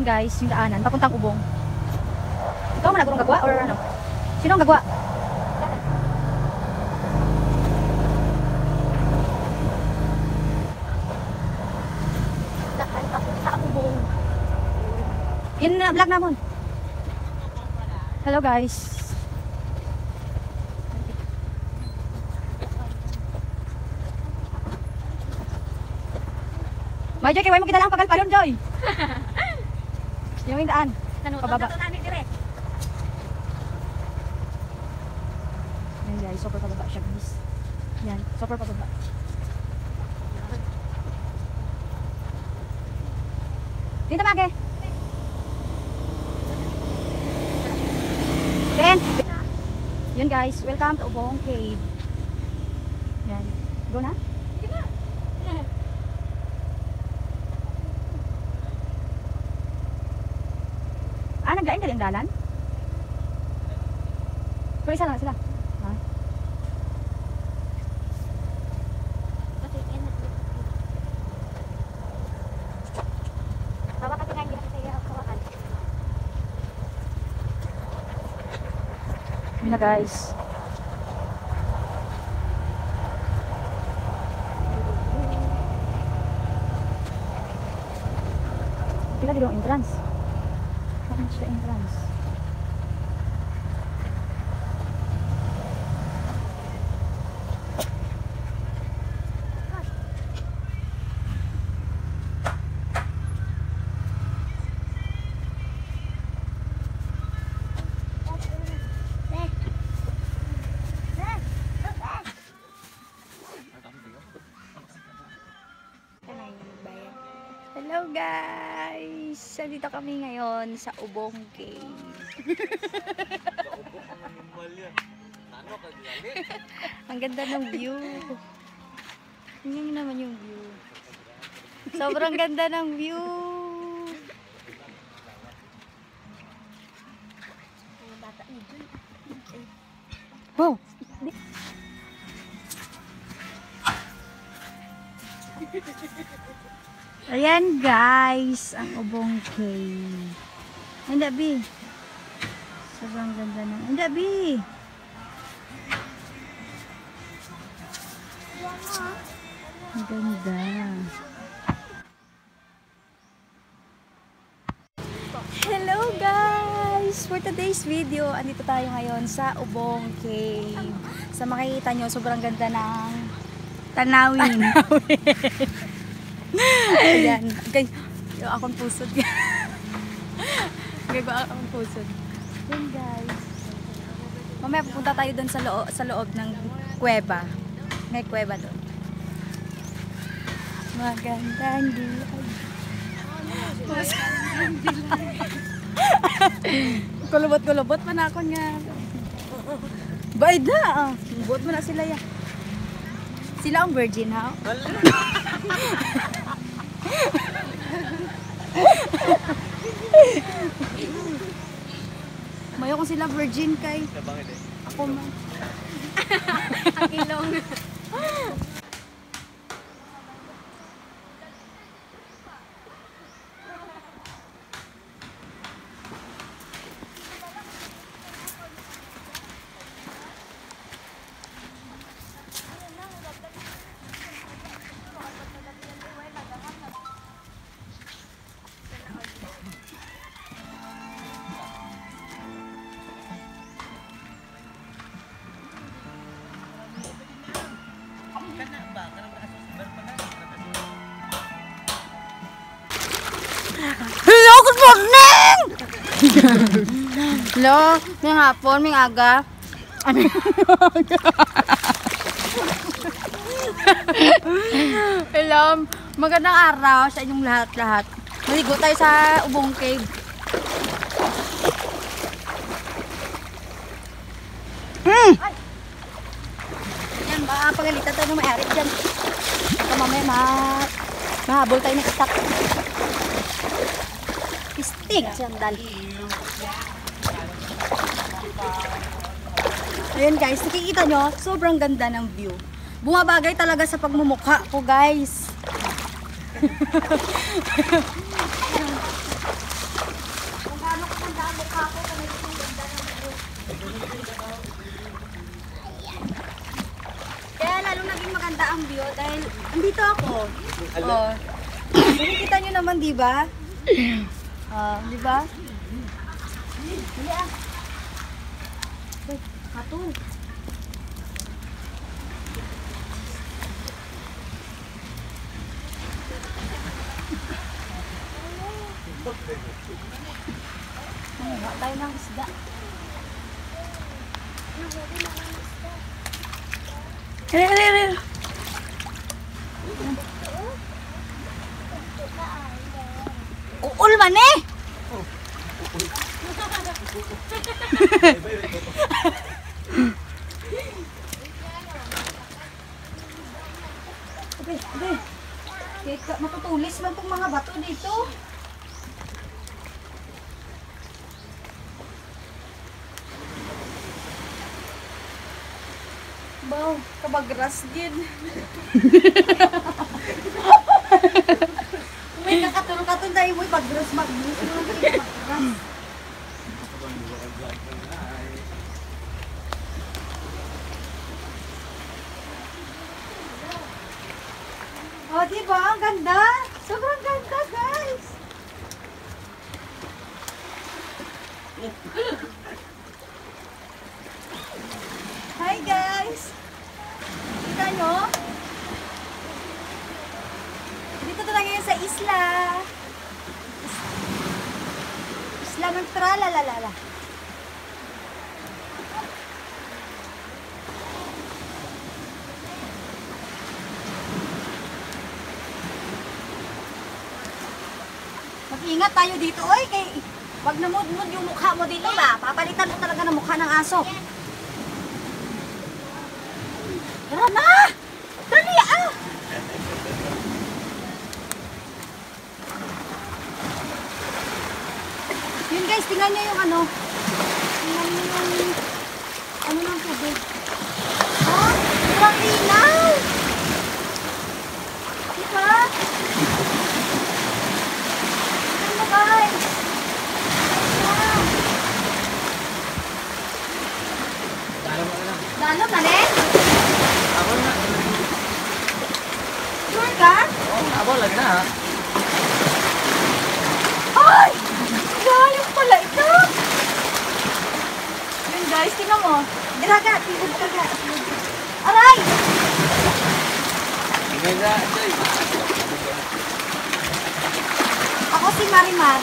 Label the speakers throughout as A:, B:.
A: guys, yung daanan, papuntang Ubong. Ikaw man nagurong gagawa or ano? Sino ang gagawa? Daan papuntang Ubong. Yun na, vlog namon. Hello guys. May Joy, kaya mo kita lang pagal-palon, Joy. Yung daan. Pababa. Yan guys, super pababa siya guys. Yan, super pababa. Dito Mage. Ben. Yun guys, welcome to Ubong Cave. Yan. Go na? Nagdain ka rin dalan? Pero isa lang sila. Ha? Bawa kasi nga hindi kasi sa'yo kawakan. Yun na guys. Pila dito ang entrance. How much the entrance? Hello guys! Nandito kami ngayon sa Ubong Cave. Ang ganda ng view. Tingnan naman yung view. Sobrang ganda ng view. Wow! Ayan guys, ang Ubong Cave. Ang dabi. Sobrang ganda ng... Ang dabi. Ang ganda. Hello guys! For today's video, andito tayo ngayon sa Ubong Cave. Sa makikita nyo, sobrang ganda ng tanawin. Ayan. Okay. Yung akong pusod. Okay, akong pusod. Yan guys. Mamaya pupunta tayo doon sa loob ng kuweba. May kuweba doon. Magandang dilag. Kulubot-kulubot pa na ako nga. Baid na. Buot mo na sila ya. Sila ang virgin ha? Mayo kung sila virgin kay ako man. Ang ilong.
B: Hello, good morning! Hello, may hapon, may aga. Hello, magandang araw sa inyong lahat-lahat. Maligo tayo sa Ubong Cave. Yan, baka pagalitan tayo ng may-ari dyan. Baka mamaya mahabol tayo ng itak. Pistig, sandal. Ayan guys, nakikita nyo, sobrang ganda ng view. Bumabagay talaga sa pagmumukha ko guys.
A: ako kung may ganda ng view. Kaya lalo naging maganda ang view dahil andito ako. Oh. Nakikita nyo naman, di ba? Di ba? Hindi ah. Uy, katol. Nanguha tayo ng isda. Hali. Uul man eh! Okay. Matutulis man itong mga bato dito. Baw, kabagras din. May kakatulong-katulong tayo mo ipagras mag-mus. Oh, diba? Ang ganda. Sobrang ganda, guys. Hi, guys. Kita nyo? Dito talaga yun sa isla. Isla ng Tralalala. Mag-ingat tayo dito, oy. Kay wag namudmud yung mukha mo dito ba? Papalitan mo talaga ng mukha ng aso. Tara na! Dali ah! Yun guys, tingnan nyo yung ano. Tingnan nyo yung ano ng tubig. Oh, sobrang linaw! Diba? Tingnan mo guys! Dalo na rin?
C: Ako na.
A: Sure ka?
C: Oo, ako lang na ha.
A: Ay! Galing pala ito! Yun guys, tingnan mo. Diraga, tigod ka ga. Aray!
C: Ingay na, Joy.
A: Ako si Marimar.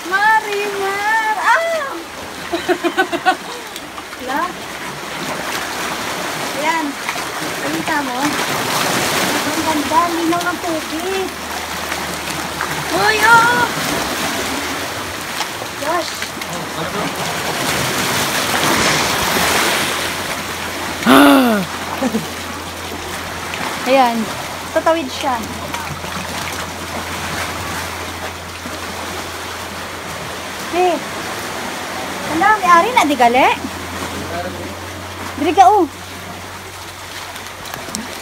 A: Marimar! Ah! Wala. Ayan. Kalita mo. Ang ganda. Linaw ng tubig. Uy, oh! Gosh. Ayan. Tatawid siya. Hey. Wala, may ari na. Di gali? Diri ka, oh.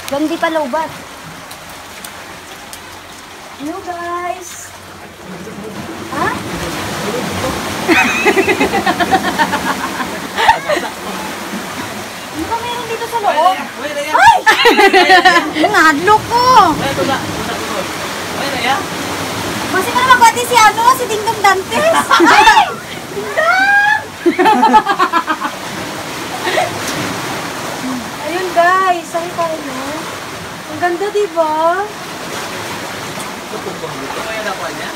A: Gang di pa lawbat. Hello, guys. Ha? Ano ba meron dito sa loob?
C: Uy, Raya.
A: Ay! Nangadlok ko!
C: Ay, ito na. Uy, Raya.
A: Masih ka na magwati si ano, si Dingdong Dantes. Ay! Dingdong! Ayun guys, sari pa rin no? Ang ganda diba?
C: Ito ba yung nakuha niya?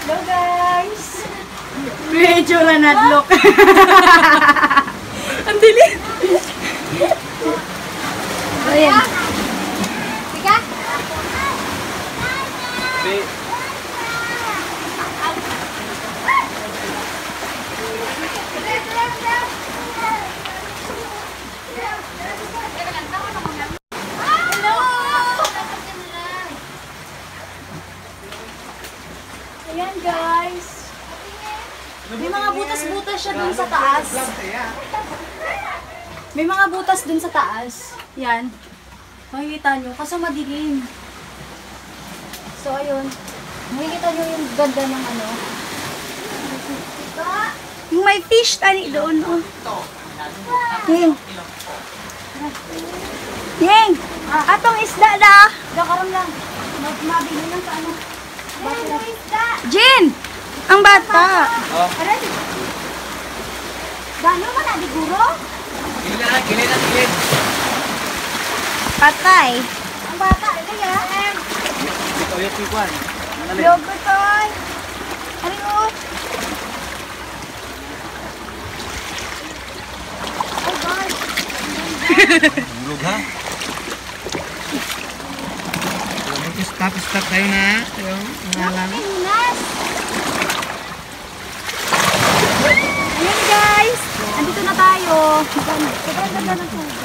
A: Hello guys! Medyo na nadlok. Ang dilim! Ayan. Sige.
C: Wait.
A: Hello! Ayan guys. May mga butas-butas siya dun sa taas. May mga butas dun sa taas. Yan. Makikita nyo. Kaso madilim.
B: So, ayun. Makikita nyo yung ganda ng ano.
A: Yung may fish tani doon, oh. Yeng. Yeng! Atong isda da!
B: Dakaram lang. Mabili lang sa ano.
A: Jin! Ang bata!
C: Oh.
B: Aray! Gano'n man na, di guro?
C: Gilid na, gilid.
A: Patay!
B: Ang bata, kaya.
C: Ito yung tikwan.
A: Yogurt toy! Ano yun?
B: Oh gosh.
C: Bulog ha? Stop tayo na. Yung ngalan.
B: Pinas.
A: Ayan guys!
B: Andito na tayo. Sobrang ganda ng tubig.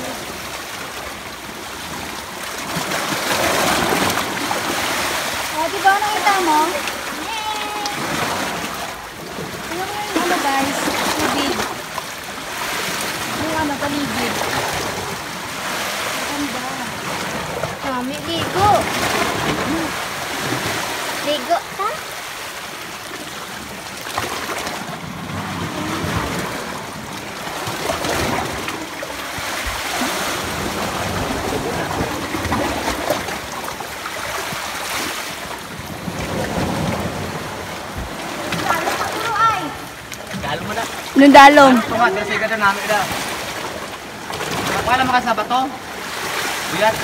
B: Oh, di ba nakita mo? Tingnan mo yung ano guys, tubig. Yung ano, paligid. Ganda.
A: Kami ligo! Ligo ta?
B: Lalo sa puro ay.
C: Dalo mo na.
A: Nundalom.
C: Tumat, kasi ganda namin na. Wala makasabat to. Buyat.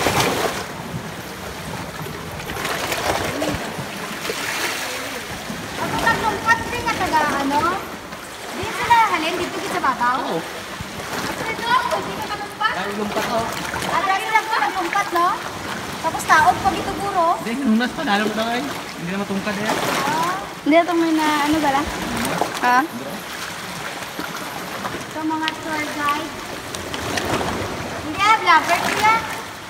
B: Ako taglumpat din nga taga ano. Di sila halin, dito sa babaw.
C: Oo.
B: At ito, hindi ka taglumpat.
C: Dalo lumpat to.
B: At dahil lang ka taglumpat, no? Tapos taog pag ito guro.
C: Hindi, nunas pa. Dalo mo na ngayon. Hindi na matungkad eh.
A: Hindi ito may na ano ba lang? Ha?
B: Ito mga tour guide. Hindi vlogger kuya.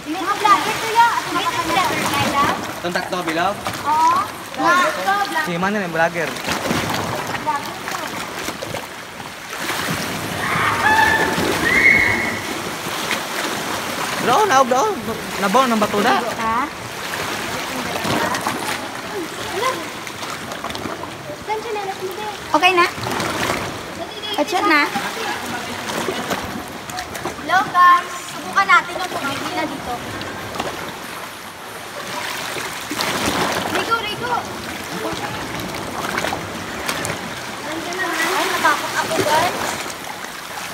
B: Hindi vlogger kuya. At makakanya tour guide ah.
C: Tuntak to, bilog.
B: Oo. Vlogger.
C: Si mana yung vlogger.
B: Vlogger to.
C: Bro, naog daw. Nabaw ng batuda.
A: Ha?
B: Saan siya nanas mo din?
A: Okay na? Atsyat na?
B: Hello guys. Subukan natin yung tubig nila dito. Rigo, Rigo. Ay, natakot ako guys.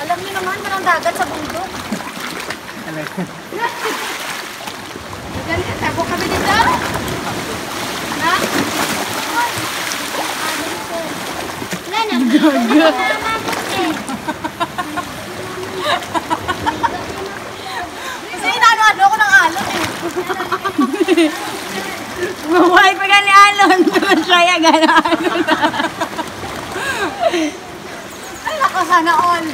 B: Alam niyo naman, walang dagat sa bundok. Ganyan, tabo kami dito. Ha? Wala na. Kasi inaano-ano ko ng alon eh.
A: Mabuhay pa gani alon. Masaya gani alon.
B: Ay, nako, sana all.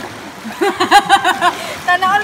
B: Sana all